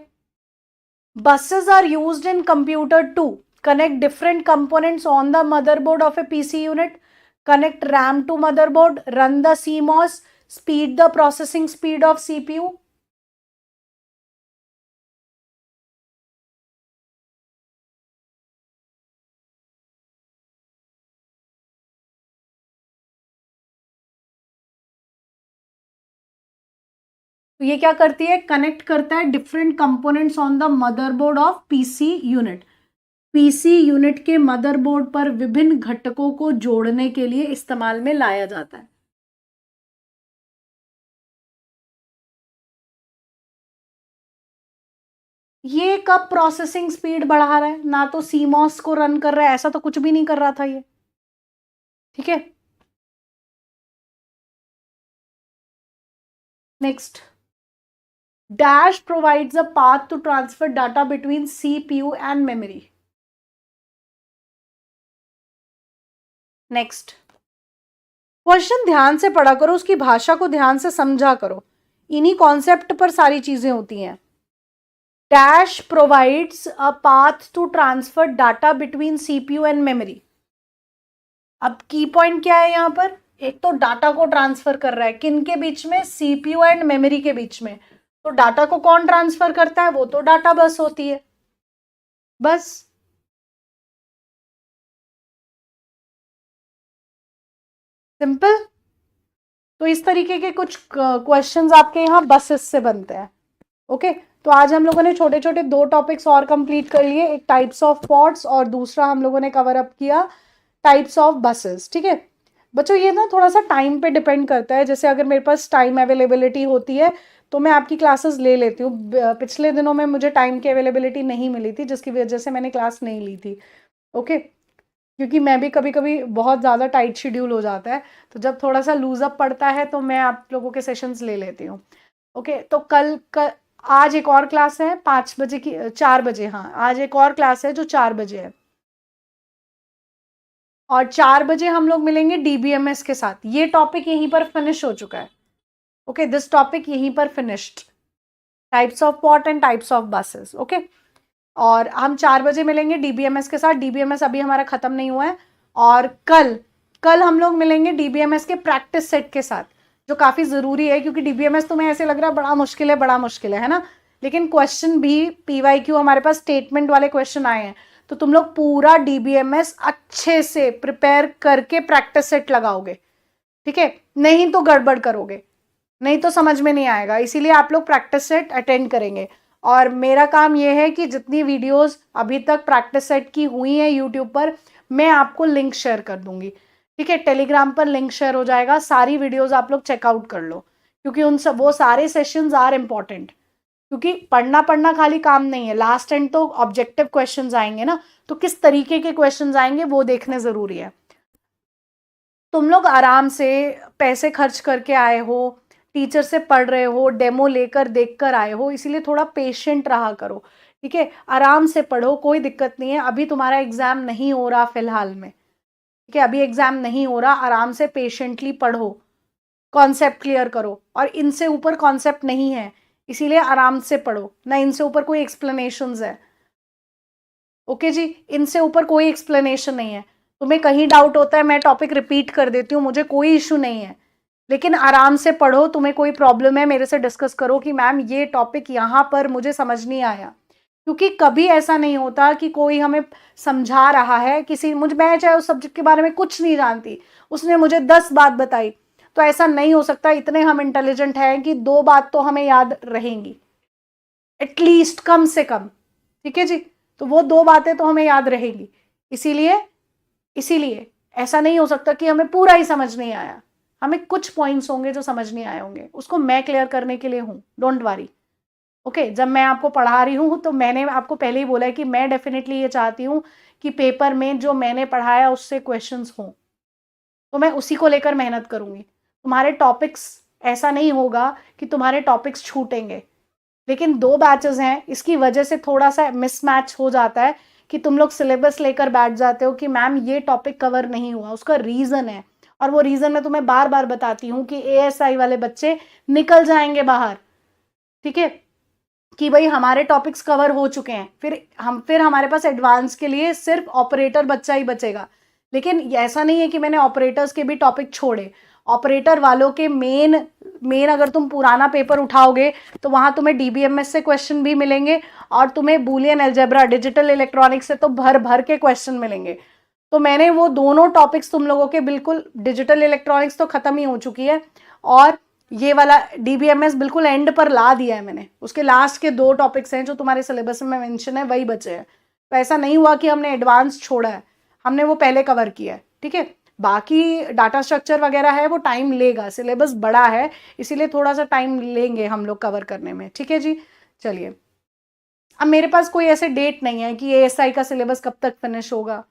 Buses are used in computer to connect different components on the motherboard of a PC unit, connect RAM to motherboard, run the CMOS, speed the processing speed of CPU. तो ये क्या करती है, connect करता है different components on the motherboard of PC unit. PC unit के motherboard पर विभिन्न घटकों को जोड़ने के लिए इस्तेमाल में लाया जाता है। ये कब प्रोसेसिंग स्पीड बढ़ा रहा है, ना तो सीमॉस को रन कर रहा है, ऐसा तो कुछ भी नहीं कर रहा था ये, ठीक है। Next, dash provides a path to transfer data between CPU and memory. Next question ध्यान से पढ़ा करो, उसकी भाषा को ध्यान से समझा करो, इन्हीं कॉन्सेप्ट पर सारी चीजें होती हैं। Dash provides a path to transfer data between CPU and memory. अब की पॉइंट क्या है यहां पर, एक तो डाटा को ट्रांसफर कर रहा है, किन के बीच में, सीपीयू एंड मेमोरी के बीच में। तो डाटा को कौन ट्रांसफर करता है, वो तो डाटा बस होती है, बस। सिंपल। तो इस तरीके के कुछ क्वेश्चंस आपके यहाँ बसेस से बनते हैं। ओके, तो आज हम लोगों ने छोटे छोटे 2 टॉपिक्स और कंप्लीट कर लिए, एक टाइप्स ऑफ पॉड्स और दूसरा हम लोगों ने कवर अप किया टाइप्स ऑफ बसेस, ठीक है। बच्चों ये ना थोड़ा सा टाइम पे डिपेंड करता है, जैसे अगर मेरे पास टाइम अवेलेबिलिटी होती है तो मैं आपकी क्लासेस ले लेती हूँ। पिछले दिनों में मुझे टाइम की अवेलेबिलिटी नहीं मिली थी, जिसकी वजह से मैंने क्लास नहीं ली थी। ओके, क्योंकि मैं भी कभी कभी बहुत ज़्यादा टाइट शेड्यूल हो जाता है, तो जब थोड़ा सा लूज अप पड़ता है तो मैं आप लोगों के सेशंस ले लेती हूँ। ओके, तो आज एक और क्लास है 5 बजे की, 4 बजे, हाँ आज एक और क्लास है जो 4 बजे है, और 4 बजे हम लोग मिलेंगे डीबीएमएस के साथ। ये टॉपिक यहीं पर फिनिश हो चुका है। ओके, दिस टॉपिक यहीं पर finished, types of pot and types of buses. Okay, और हम 4 बजे मिलेंगे डीबीएमएस के साथ। डीबीएमएस अभी हमारा खत्म नहीं हुआ है, और कल कल हम लोग मिलेंगे डीबीएमएस के प्रैक्टिस सेट के साथ, जो काफी जरूरी है, क्योंकि डीबीएमएस तुम्हें ऐसे लग रहा है बड़ा मुश्किल है, बड़ा मुश्किल है ना, लेकिन क्वेश्चन भी पीवाईक्यू हमारे पास स्टेटमेंट वाले क्वेश्चन आए हैं, तो तुम लोग पूरा डीबीएमएस अच्छे से प्रिपेयर करके प्रैक्टिस सेट लगाओगे, ठीक है। नहीं तो गड़बड़ करोगे, नहीं तो समझ में नहीं आएगा, इसीलिए आप लोग प्रैक्टिस सेट अटेंड करेंगे। और मेरा काम यह है कि जितनी वीडियोस अभी तक प्रैक्टिस सेट की हुई हैं यूट्यूब पर, मैं आपको लिंक शेयर कर दूंगी, ठीक है। टेलीग्राम पर लिंक शेयर हो जाएगा, सारी वीडियोस आप लोग चेकआउट कर लो, क्योंकि उन सब वो सारे सेशंस आर इंपॉर्टेंट। क्योंकि पढ़ना पढ़ना खाली काम नहीं है, लास्ट एंड तो ऑब्जेक्टिव क्वेश्चंस आएंगे ना, तो किस तरीके के क्वेश्चंस आएंगे वो देखने जरूरी है। तुम लोग आराम से पैसे खर्च करके आए हो, टीचर से पढ़ रहे हो, डेमो लेकर देख कर आए हो, इसीलिए थोड़ा पेशेंट रहा करो, ठीक है। आराम से पढ़ो, कोई दिक्कत नहीं है, अभी तुम्हारा एग्जाम नहीं हो रहा फिलहाल में, ठीक है, अभी एग्जाम नहीं हो रहा, आराम से पेशेंटली पढ़ो, कॉन्सेप्ट क्लियर करो, और इनसे ऊपर कॉन्सेप्ट नहीं है, इसीलिए आराम से पढ़ो ना, इनसे ऊपर कोई एक्सप्लेनेशंस है। ओके जी, इनसे ऊपर कोई एक्सप्लेनेशन नहीं है। तुम्हें कहीं डाउट होता है मैं टॉपिक रिपीट कर देती हूँ, मुझे कोई इशू नहीं है, लेकिन आराम से पढ़ो। तुम्हें कोई प्रॉब्लम है मेरे से डिस्कस करो कि मैम ये टॉपिक यहाँ पर मुझे समझ नहीं आया, क्योंकि कभी ऐसा नहीं होता कि कोई हमें समझा रहा है, मैं चाहे उस सब्जेक्ट के बारे में कुछ नहीं जानती, उसने मुझे 10 बात बताई, तो ऐसा नहीं हो सकता। इतने हम इंटेलिजेंट हैं कि 2 बात तो हमें याद रहेंगी एटलीस्ट, कम से कम, ठीक है जी। तो वो 2 बातें तो हमें याद रहेगी, इसीलिए इसीलिए ऐसा नहीं हो सकता कि हमें पूरा ही समझ नहीं आया, हमें कुछ पॉइंट्स होंगे जो समझ नहीं आए होंगे, उसको मैं क्लियर करने के लिए हूं, डोंट वरी। ओके जब मैं आपको पढ़ा रही हूँ तो मैंने आपको पहले ही बोला है कि मैं डेफिनेटली ये चाहती हूँ कि पेपर में जो मैंने पढ़ाया उससे क्वेश्चंस हों, तो मैं उसी को लेकर मेहनत करूंगी। तुम्हारे टॉपिक्स, ऐसा नहीं होगा कि तुम्हारे टॉपिक्स छूटेंगे, लेकिन 2 बैचेस हैं, इसकी वजह से थोड़ा सा मिसमैच हो जाता है कि तुम लोग सिलेबस लेकर बैठ जाते हो कि मैम ये टॉपिक कवर नहीं हुआ, उसका रीजन है, और वो रीजन मैं तुम्हें बार बार बताती हूँ कि एएसआई वाले बच्चे निकल जाएंगे बाहर, ठीक है, कि भाई हमारे टॉपिक्स कवर हो चुके हैं, फिर हमारे पास एडवांस के लिए सिर्फ ऑपरेटर बच्चा ही बचेगा। लेकिन ऐसा नहीं है कि मैंने ऑपरेटर्स के भी टॉपिक छोड़े, ऑपरेटर वालों के मेन अगर तुम पुराना पेपर उठाओगे तो वहां तुम्हें डीबीएमएस से क्वेश्चन भी मिलेंगे, और तुम्हें बूलियन अलजेब्रा, डिजिटल इलेक्ट्रॉनिक्स से तो भर भर के क्वेश्चन मिलेंगे। तो मैंने वो दोनों टॉपिक्स तुम लोगों के, बिल्कुल डिजिटल इलेक्ट्रॉनिक्स तो खत्म ही हो चुकी है, और ये वाला डीबीएमएस बिल्कुल एंड पर ला दिया है मैंने, उसके लास्ट के 2 टॉपिक्स हैं जो तुम्हारे सिलेबस में मेंशन है वही बचे हैं। तो ऐसा नहीं हुआ कि हमने एडवांस छोड़ा है, हमने वो पहले कवर किया है, ठीक है। बाकी डाटा स्ट्रक्चर वगैरह है वो टाइम लेगा, सिलेबस बड़ा है इसीलिए थोड़ा सा टाइम लेंगे हम लोग कवर करने में, ठीक है जी। चलिए, अब मेरे पास कोई ऐसे डेट नहीं है कि एएसआई का सिलेबस कब तक फिनिश होगा।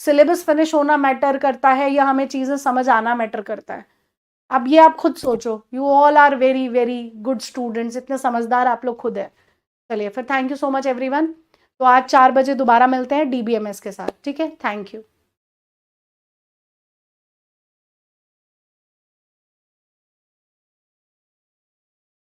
सिलेबस फिनिश होना मैटर करता है या हमें चीजें समझ आना मैटर करता है? अब ये आप खुद सोचो, you all are very very good students, इतने समझदार आप लोग खुद है। चलिए फिर, thank you so much everyone. तो आज 4 बजे दोबारा मिलते हैं डीबीएमएस के साथ, ठीक है, थैंक यू।